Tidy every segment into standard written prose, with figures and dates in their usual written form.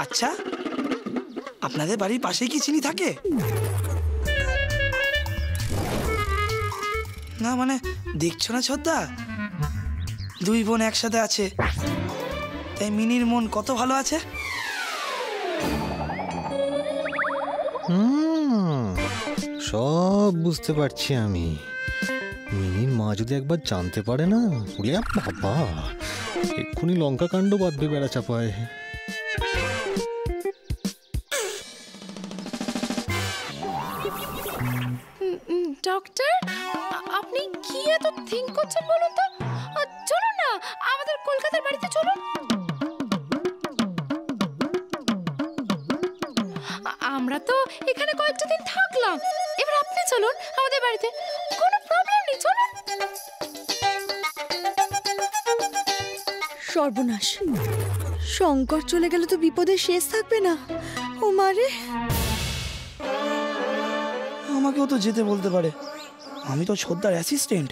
আচ্ছা, আপনাদের বাড়ির পাশেই কি চিনি থাকে? না মানে দেখছো না ছোটদা, দুই বোন একসাথে আছে, তাই মিনির মন কত ভালো আছে। সব বুঝতে পারছি আমি। মিনির মা যদি একবার জানতে পারে না, বলিয়া বাবা এক্ষুনি লঙ্কা কাণ্ড বাঁধবে বেড়া চাপায়। ডক্টর, আপনি কি এত থিঙ্ক করছেন বলুন তো? চলুন না আমাদের কলকাতার বাড়িতে চলুন। আমরা তো এখানে কয়েকটা দিন থাকলাম, এবার আপনি চলুন আমাদের বাড়িতে, কোনো প্রবলেম নেই, চলুন। সর্বনাশ, শঙ্কর চলে গেলে তো বিপদের শেষ থাকবে না। ও মারে, আমাকেও তো যেতে বলতে পারে, আমি তো ছোটদার অ্যাসিস্ট্যান্ট।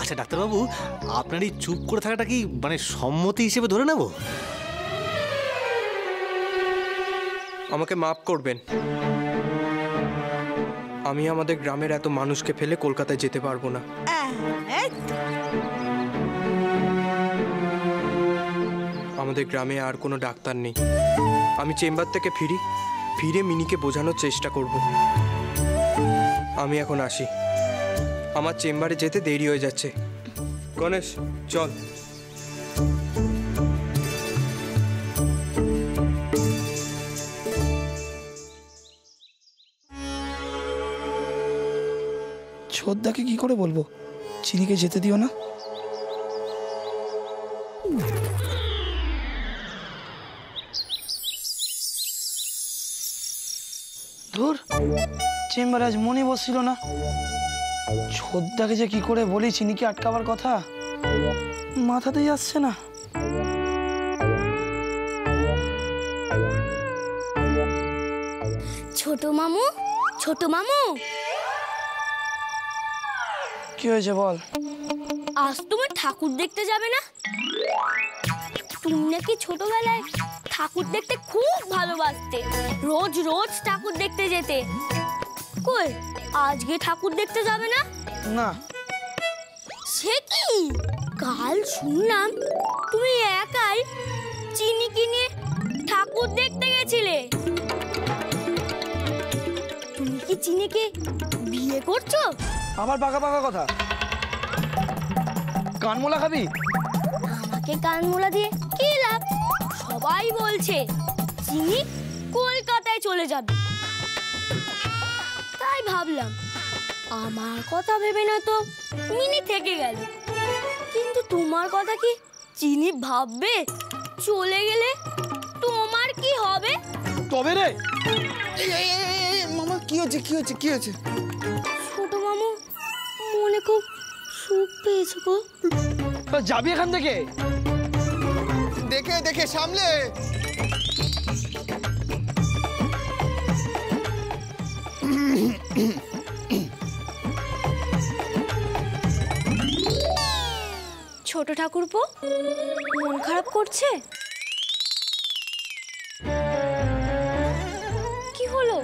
আচ্ছা ডাক্তারবাবু, আপনার এই চুপ করে থাকাটা কি মানে সম্মতি হিসেবে ধরে নেব? আমাকে মাফ করবেন, আমি আমাদের গ্রামের এত মানুষকে ফেলে কলকাতায় যেতে পারবো না। আমাদের গ্রামে আর কোনো ডাক্তার নেই। আমি চেম্বার থেকে ফিরে মিনিকে বোঝানোর চেষ্টা করব। আমি এখন আসি, আমার চেম্বারে যেতে দেরি হয়ে যাচ্ছে। গণেশ চল। ছোটদাকে কি করে বলবো চিনিকে যেতে দিও না? ধুর, চেম্বারে আজ মনে বসছিল না। ছোটদাকে যে কি করে বলি চিনিকে আটকাবার কথা, মাথাতেই আসছে না। ছোট মামু, ছোট মামু, কি হয়েছে বল? আজ তুমি ঠাকুর দেখতে যাবে না? তুমি নাকি ছোটবেলায় ঠাকুর দেখতে খুব ভালোবাসতে, রোজ রোজ ঠাকুর দেখতে যেতে। কই আজকে ঠাকুর দেখতে যাবে না? না। সে কি, কাল শুনলাম তুমি একাই চিনিকে নিয়ে ঠাকুর দেখতে গেছিলে। তুমি কি চিনিকে বিয়ে করছো? আবার পাকা পাকা কথা। কানমোলা খাবি? আমাকে কানমোলা দিয়ে কি লাভ? সবাই বলছে চিনি কলকাতায় চলে যাবে, তাই ভাবলাম আমার কথা ভেবে না তো মিনি থেকে গেল। কিন্তু তোমার কথা কি চিনি ভাববে? চলে গেলে তোমার কি হবে? তবে রে মামা, কি হচ্ছে কি হচ্ছে কি হচ্ছে? ছোট মামু মনে খুব সুখ পেয়েছে গো। যাবি এখান থেকে? দেখে দেখে সামলে। ছোট ঠাকুরপো মন খারাপ করছে? কি হলো,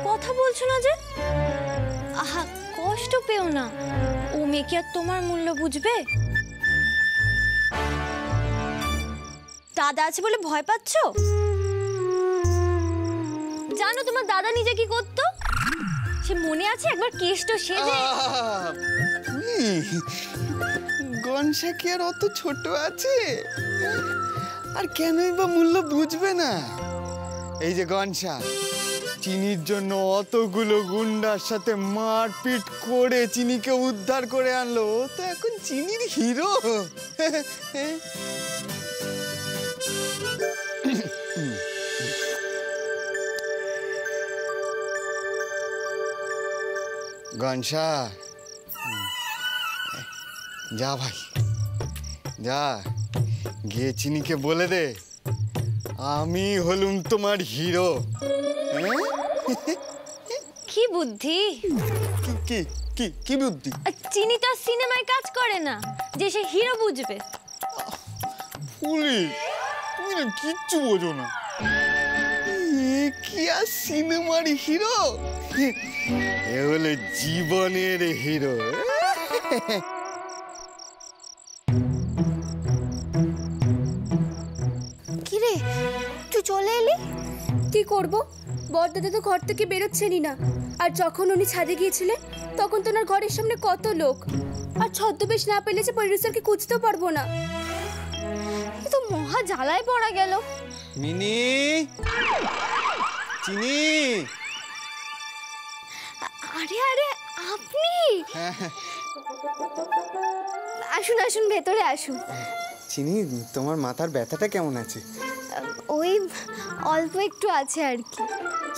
কথা বলছো না যে? আহা, কষ্ট পেও না, ও মেয়ে কি আর তোমার মূল্য বুঝবে? দাদা আছে বলে ভয় পাচ্ছ? জানো তোমার দাদা নিজে কি করতো? সে মনে আছে একবার কেষ্ট সেজে। গনসা কি আর অত ছোট আছে? আর কেনই বা মূল্য বুঝবে না? এই যে গনসা চিনির জন্য অতগুলো গুন্ডার সাথে মারপিট করে চিনিকে উদ্ধার করে আনলো, তো এখন চিনির হিরো। গনসা যা ভাই যা, গিয়ে চিনিকে বলে দে আমি হলুম তোমার হিরো। কি বুদ্ধি! কি কি কি বুদ্ধি? চিনি তো সিনেমায় কাজ করে না যে সে হিরো বুঝবে। ফুলি, তুমি না কিচ্ছু বোঝো না। এ কি আর সিনেমার হিরো, এ হলো জীবনের হিরো। কিরে, তুই চলে এলি? কি করব, বড়দাদা তো ঘর থেকে বেরোচ্ছেনই না। আর যখন উনি ছাদে গিয়েছিলেন তখন তো ওনার ঘরের সামনে কত লোক, আর ছদ্মবেশ না পেলে যে প্রডিউসারকে খুঁজতেও পারবো না। এ তো মহা জ্বালায় পড়া গেল। মিনি, চিনি। আরে আরে, আপনি আসুন আসুন, ভেতরে আসুন। চিনি, তোমার মাথার ব্যথাটা কেমন আছে? ওই অল্প একটু আছে আর কি।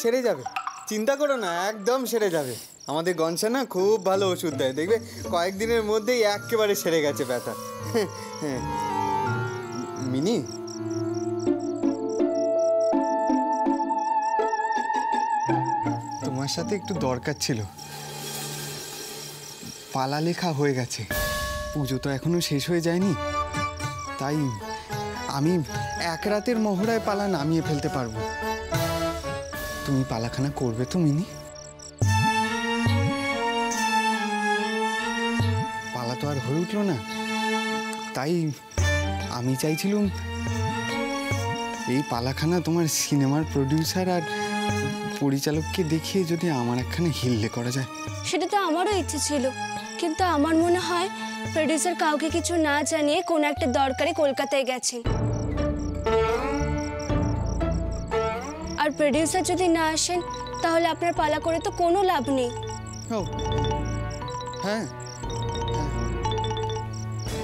সেরে যাবে, চিন্তা করো না, একদম সেরে যাবে। আমাদের গনসা না খুব ভালো ওষুধ দেয়, দেখবে কয়েকদিনের মধ্যেই একেবারে সেরে গেছে ব্যথা। মিনি, তোমার সাথে একটু দরকার ছিল। পালা লেখা হয়ে গেছে, পুজো তো এখনো শেষ হয়ে যায়নি, তাই আমি এক রাতের মহড়ায় পালা নামিয়ে ফেলতে পারবো। তুমি পালাখানা করবে তো মিনি? পালা তো আর হয়ে উঠলো না, তাই আমি চাইছিলাম এই পালাখানা তোমার সিনেমার প্রডিউসার আর পরিচালককে দেখিয়ে যদি আমার একখানে হিল্লে করা যায়। সেটা তো আমারও ইচ্ছে ছিল, কিন্তু আমার মনে হয় প্রডিউসার কাউকে কিছু না জানিয়ে কোনো একটা দরকারে কলকাতায় গেছেন। আর প্রডিউসার যদি না আসেন তাহলে আপনার পালা করে তো কোনো লাভ নেই। ও হ্যাঁ,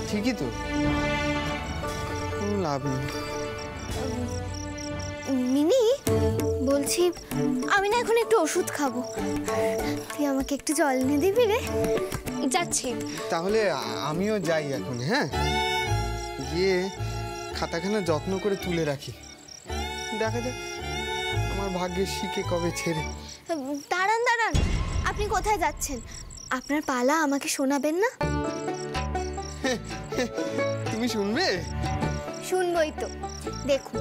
ঠিকই তো, কোনো লাভ নেই। মিনি, বলছি আমি না এখন একটু ওষুধ খাবো, তুই আমাকে একটু জল এনে দিবি রে? যাচ্ছি। তাহলে আমিও যাই এখন। হ্যাঁ, গিয়ে খাতাখানা যত্ন করে তুলে রাখি, দেখা যাক আমার ভাগ্যের শিকে কবে ছেড়ে। দাঁড়ান দাঁড়ান, আপনি কোথায় যাচ্ছেন? আপনার পালা আমাকে শোনাবেন না? তুমি শুনবে? শুনবই তো। দেখুন,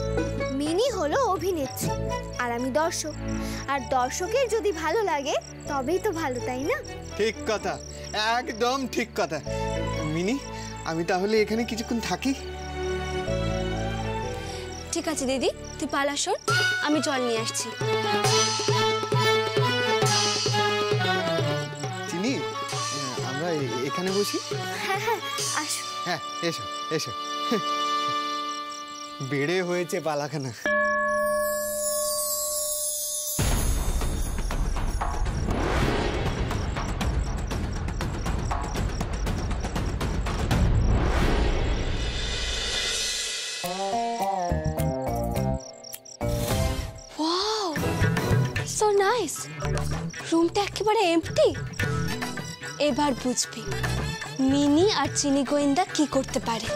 মিনি হলো অভিনেত্রী আর আমি দর্শক, আর দর্শকের যদি ভালো লাগে তবেই তো ভালো, তাই না? ঠিক কথা, একদম ঠিক কথা। মিনি, আমি তাহলে এখানে কিছুক্ষণ থাকি। ঠিক আছে দিদি, তুই পালা শোন, আমি জল নিয়ে আসছি। চিনি, আমরা এখানে বসি। হ্যাঁ হ্যাঁ, আসুন। হ্যাঁ, এসো এসো। বেড়ে হয়েছে পালাখানা। Wow, so nice. রুমটা একেবারে এমটি। এবার বুঝবি মিনি আর চিনি গোয়েন্দা কি করতে পারে।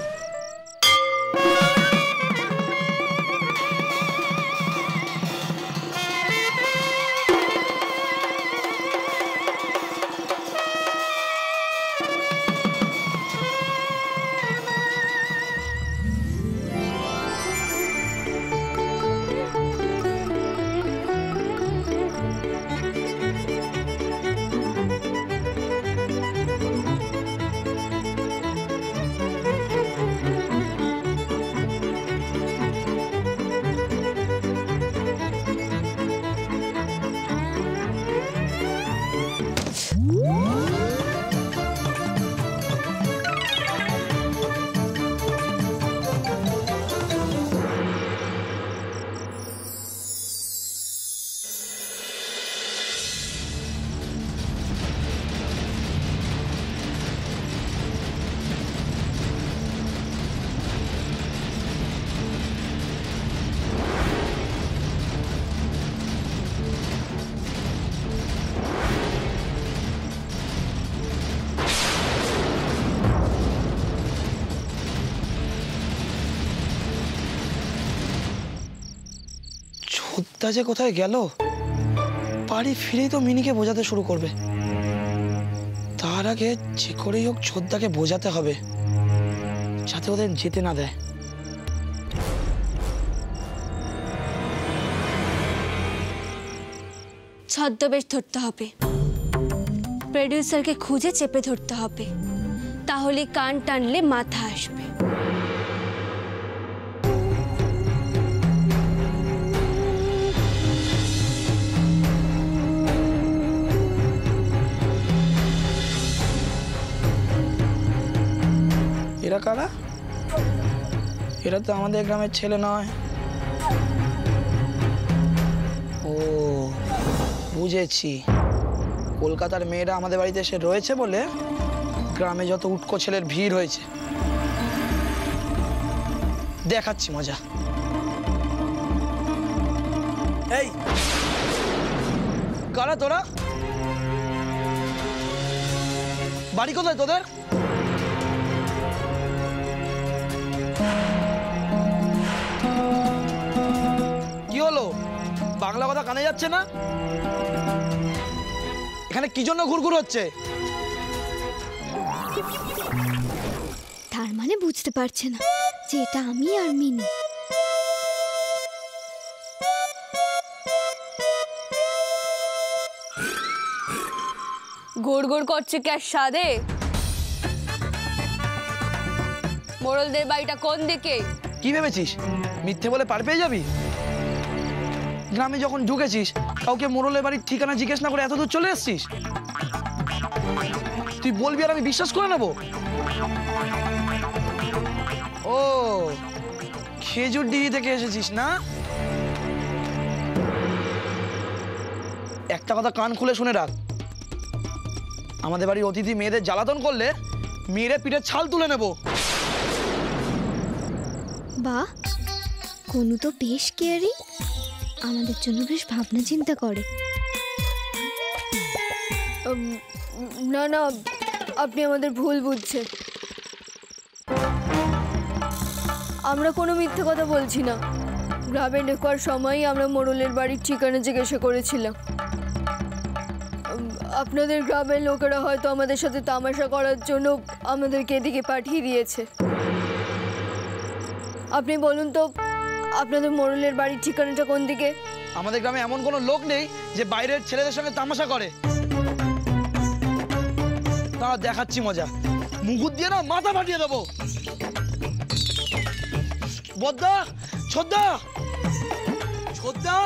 ছোদ্দা যে কোথায় গেল, বাড়ি ফিরেই তো মিনিকে বোঝাতে শুরু করবে। তার আগে যে করেই হোক ছোদ্দাকে বোঝাতে হবে যাতে ওদের যেতে না দেয়। ছদ্মবেশ ধরতে হবে, প্রডিউসারকে খুঁজে চেপে ধরতে হবে, তাহলে কান টানলে মাথা আসবে। এরা কারা? এরা তো আমাদের গ্রামের ছেলে নয়। ও বুঝেছি, কলকাতার মেয়েরা আমাদের বাড়িতে এসে রয়েছে বলে গ্রামে যত উটকো ছেলের ভিড় হয়েছে। দেখাচ্ছি মজা। এই কারা তোরা? বাড়ি কোথায় তোদের? কি হলো, বাংলা কথা কানে যাচ্ছে না? এখানে কি জন্য ঘুরঘুর হচ্ছে? তার মানে বুঝতে পারছে না যে এটা আমি আর মিনি। গোড় গোড় করছে ক্যাশ সাদে। মোড়লদের বাড়িটা কোন দিকে? কি ভেবেছিস মিথ্যে বলে পার পেয়ে যাবি? গ্রামে যখন ঢুকেছিস কাউকে মোড়লের বাড়ির ঠিকানা জিজ্ঞেস না করে এত দূর চলে এসছিস? তুই বলবি আর আমি বিশ্বাস করে নেব? ও খেজুর ডিহি থেকে এসেছিস না? একটা কথা কান খুলে শুনে রাখ, আমাদের বাড়ির অতিথি মেয়েদের জ্বালাতন করলে মেয়েরে পিঠের ছাল তুলে নেব। বাহ, কোনু তো বেশ কেয়ারিং, আমাদের জন্য বেশ ভাবনা চিন্তা করে। না না, আপনি আমাদের ভুল বুঝছেন। আমরা কোনো মিথ্যে কথা বলছি না। গ্রামে ঢোকার সময়ই আমরা মোড়লের বাড়ির ঠিকানা জিজ্ঞাসা করেছিলাম। আপনাদের গ্রামের লোকেরা হয়তো আমাদের সাথে তামাশা করার জন্য আমাদেরকে এদিকে পাঠিয়ে দিয়েছে। আপনি বলুন তো, আপনাদের মোড়লের বাড়ির ঠিকানাটা কোন দিকে? আমাদের গ্রামে এমন কোনো লোক নেই যে বাইরের ছেলেদের সঙ্গে তামাশা করে। তা দেখাচ্ছি মজা, মুকুট দিয়ে না মাথা ফাটিয়ে দেবো। বদ্দা, ছোদ্দা, ছোদ্দা,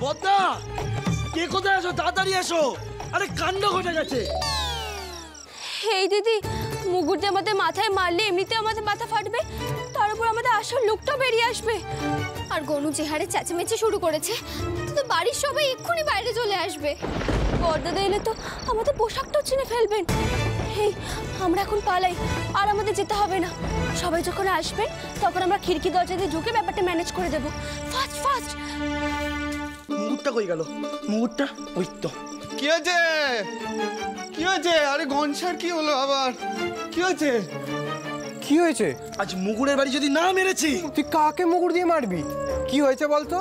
বদ্দা, কে কোথায় আছো? তাড়াতাড়ি এসো। আরে কাণ্ড ঘটে গেছে। এই দিদি, মুগুর দিয়ে আমাদের মাথায় মারলে এমনিতে আমাদের মাথা ফাটবে, তার উপর আমাদের আসল লোকটা বেরিয়ে আসবে। আর গনু যে হারে চেঁচামেচি শুরু করেছে, তো বাড়ির সবাই এক্ষুনি বাইরে চলে আসবে। বড়দাদা এলে তো আমাদের পোশাকটাও চিনে ফেলবেন। এই আমরা এখন পালাই, আর আমাদের যেতে হবে না। সবাই যখন আসবেন তখন আমরা খিড়কি দরজা দিয়ে ঢুকে ব্যাপারটা ম্যানেজ করে দেবো। Fast fast. মুকুটটা কই গেল? মুকুটটা ওই তো। কি হয়েছে? কি হয়েছে? আরে গনসার কি হলো আবার? কি হয়েছে? কি হয়েছে? আজ মুকুরের বাড়ি যদি না মেরেছি। তুই কাকে মুগুর দিয়ে মারবি? কি হয়েছে বলতো?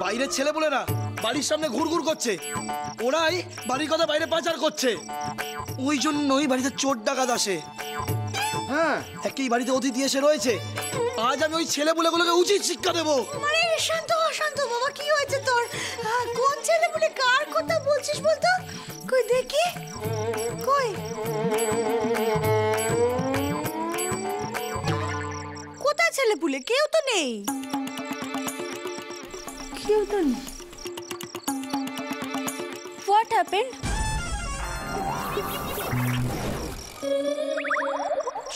বাইরের ছেলেপুলেরা বাড়ির সামনে ঘুরঘুর করছে, ওরাই বাড়ির কথা বাইরে পাচার করছে। ওই জন্যই বাড়িতে চোর ডাকাত আসে। হ্যাঁ, একই বাড়িতে অতিথি এসে রয়েছে। আজ আমি ওই ছেলেপুলেগুলোকে উচিত শিক্ষা দেবো। আরে শান্ত হ, শান্ত বাবা, কি হয়েছে তোর? কোন ছেলে বলে কার কথা বলছিস বলতো? কই দেখি, কই কোথায় ছেলে পুলে? কেউ তো নেই, কেউ তো নেই। What happened?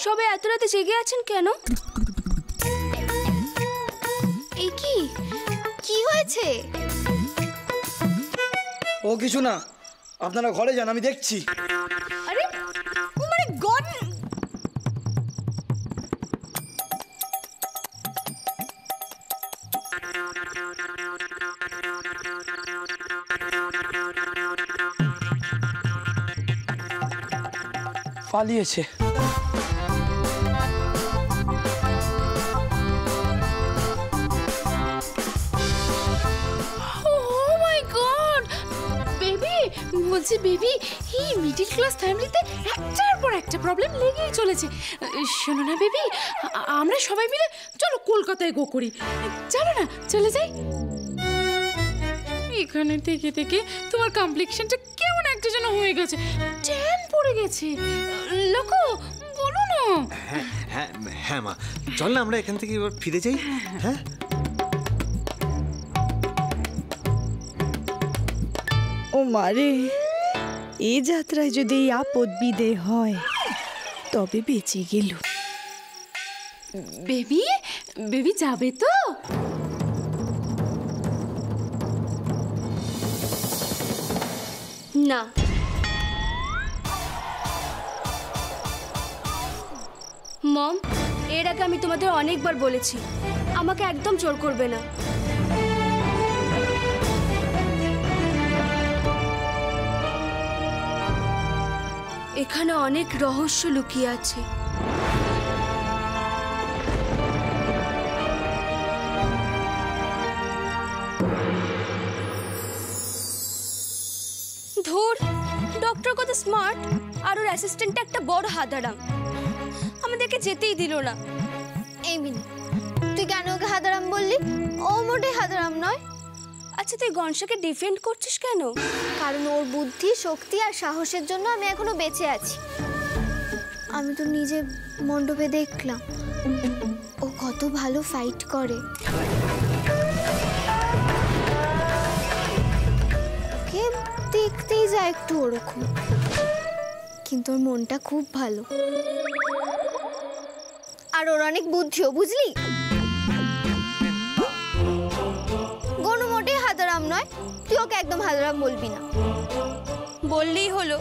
সবাই এত রাতে জেগে আছেন কেন? এই কি কি হয়েছে? ও কিছু না, আপনারা ঘরে যান, আমি দেখছি। আরে মানে গন, পালিয়েছে। ও মাই বলছি বেবি, এই মিডল ক্লাস ফ্যামিলিতে একটার পর একটা প্রবলেম লেগেই চলেছে। শোনো না বেবি, আমরা সবাই মিলে চলো কলকাতায় গো করি। চলো না, চলে যাই। এখানে থেকে থেকে তোমার কমপ্লেক্সনটা কেমন একটা যেন হয়ে গেছে, ট্যান পড়ে গেছে। লোকো বলো না। হ্যাঁ হ্যাঁ হ্যাঁ মা, চল না আমরা এখান থেকে এবার ফিরে যাই। হ্যাঁ ও মারে, এই যাত্রায় যদি এই আপদ বিদে হয় তবে বেঁচে গেল। বেবি, বেবি যাবে তো? না, মম, এর আগে আমি তোমাদের অনেকবার বলেছি আমাকে একদম জোর করবে না। এখানে অনেক রহস্য লুকিয়ে আছে। ধুর, ডক্টর কত স্মার্ট আর ওর অ্যাসিস্ট্যান্ট একটা বড় হাদারাম, আমাদেরকে যেতেই দিল না। এই মিনি, তুই কেন ওকে হাদারাম বললি? ও মোটেই হাদারাম নয়। আচ্ছা, তুই গনশাকে ডিফেন্ড করছিস কেন? কারণ ওর বুদ্ধি, শক্তি আর সাহসের জন্য আমি এখনো বেঁচে আছি। আমি তো নিজে মণ্ডপে দেখলাম ও কত ভালো ফাইট করে। ওকে দেখতেই যায় একটু ওরকম, কিন্তু ওর মনটা খুব ভালো আর ওর অনেক বুদ্ধিও, বুঝলি? গনু মোটেই হাদারাম নয়, তুই ওকে একদম হাদারাম বলবি না। বললেই হলো।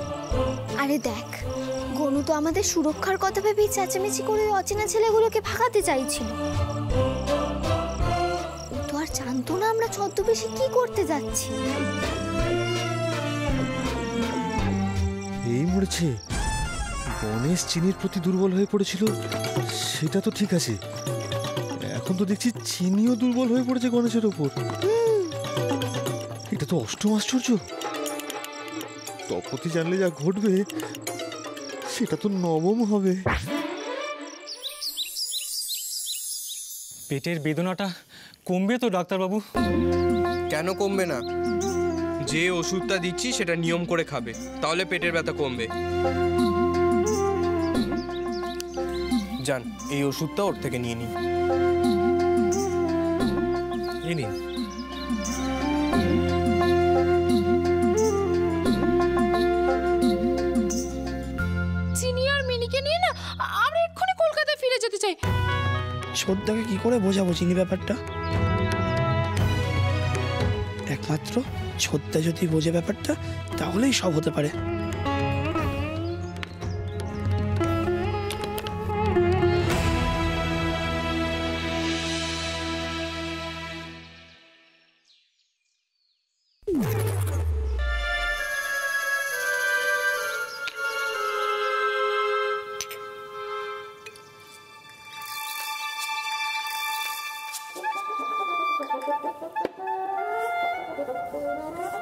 আরে দেখ, গনু তো আমাদের সুরক্ষার কথা ভেবেই চেঁচামেচি করে অচেনা ছেলেগুলোকে ভাগাতে চাইছিল। ও তো আর জানতো না আমরা ছদ্মবেশে কি করতে যাচ্ছি। এই মরেছে, গণেশ চিনির প্রতি দুর্বল হয়ে পড়েছিল, সেটা তো ঠিক আছে। এখন তো দেখছি চিনিও দুর্বল হয়ে পড়েছে গণেশের ওপর। এটা তো অষ্টম আশ্চর্য। তপতি জানলে যা ঘটবে সেটা তো নবম হবে। পেটের বেদনাটা কমবে তো ডাক্তারবাবু? কেন কমবে না? যে ওষুধটা দিচ্ছি সেটা নিয়ম করে খাবে, তাহলে পেটের ব্যথা কমবে। যান, এই ওষুধটা ওর থেকে নিয়ে নিন। এই নিন। চিনি আর মিনিকে নিয়ে না আমরা এক্ষুনি কলকাতায় ফিরে যেতে চাই। ছোটদাকে কি করে বোঝাবো চিনি ব্যাপারটা? একমাত্র ছোটদা যদি বোঝে ব্যাপারটা, তাহলেই সব হতে পারে।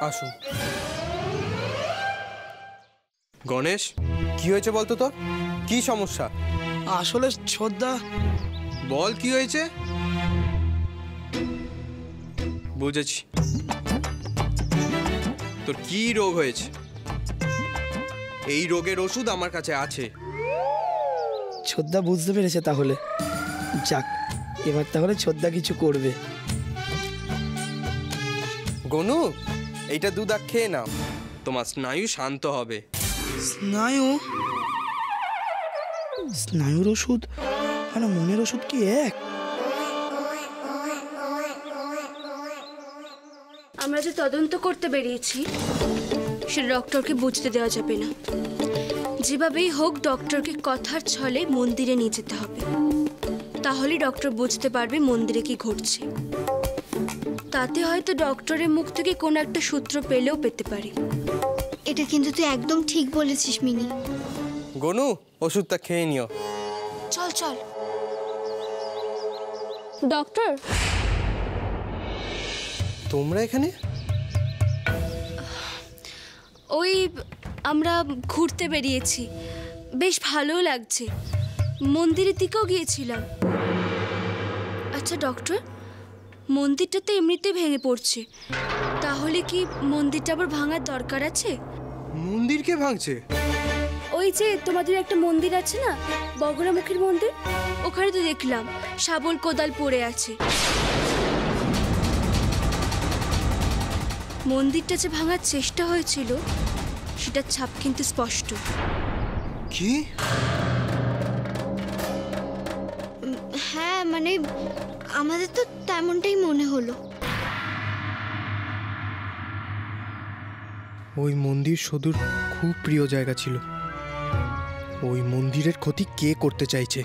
আসুন। গণেশ, কি হয়েছে বলতো তোর? কি সমস্যা? আসলে ছোটদা, বল কি হয়েছে। বুঝেছি, তোর কি রোগ হয়েছে। এই রোগের ওষুধ আমার কাছে আছে। ছোটদা বুঝতে পেরেছে তাহলে। যাক, এবার তাহলে ছোটদা কিছু করবে। গনু, এইটা দুধ খেয়ে নাও, তোমার স্নায়ু শান্ত হবে। স্নায়ু? স্নায়ুর ওষুধ আর মনের ওষুধ কি এক? আমরা যে তদন্ত করতে বেরিয়েছি সে ডক্টরকে বুঝতে দেওয়া যাবে না। যেভাবেই হোক ডক্টরকে কথার ছলে মন্দিরে নিয়ে যেতে হবে, তাহলেই ডক্টর বুঝতে পারবে মন্দিরে কি ঘটছে। তাতে হয়তো ডক্টরের মুখ থেকে কোনো একটা সূত্র পেলেও পেতে পারি। এটা কিন্তু তুই একদম ঠিক বলেছিস মিনি। গনু, ওষুধটা খেয়ে নিও। চল চল। ডক্টর, তোমরা এখানে? ওই আমরা ঘুরতে বেরিয়েছি, বেশ ভালো লাগছে, মন্দিরের দিকেও গিয়েছিলাম। আচ্ছা ডক্টর, মন্দিরটা তো এমনিতে ভেঙে পড়ছে, তাহলে কি মন্দিরটা আবার ভাঙার দরকার আছে? মন্দির কে ভাঙছে? ওই যে তোমাদের একটা মন্দির আছে না, বগলামুখীর মন্দির, ওখানে তো দেখলাম শাবল কোদাল পড়ে আছে। মন্দিরটা যে ভাঙার চেষ্টা হয়েছিল সেটার ছাপ কিন্তু স্পষ্ট। কি? হ্যাঁ মানে আমাদের তো তেমনটাই মনে হলো। ওই মন্দির সদুর খুব প্রিয় জায়গা ছিল। ওই মন্দিরের ক্ষতি কে করতে চাইছে?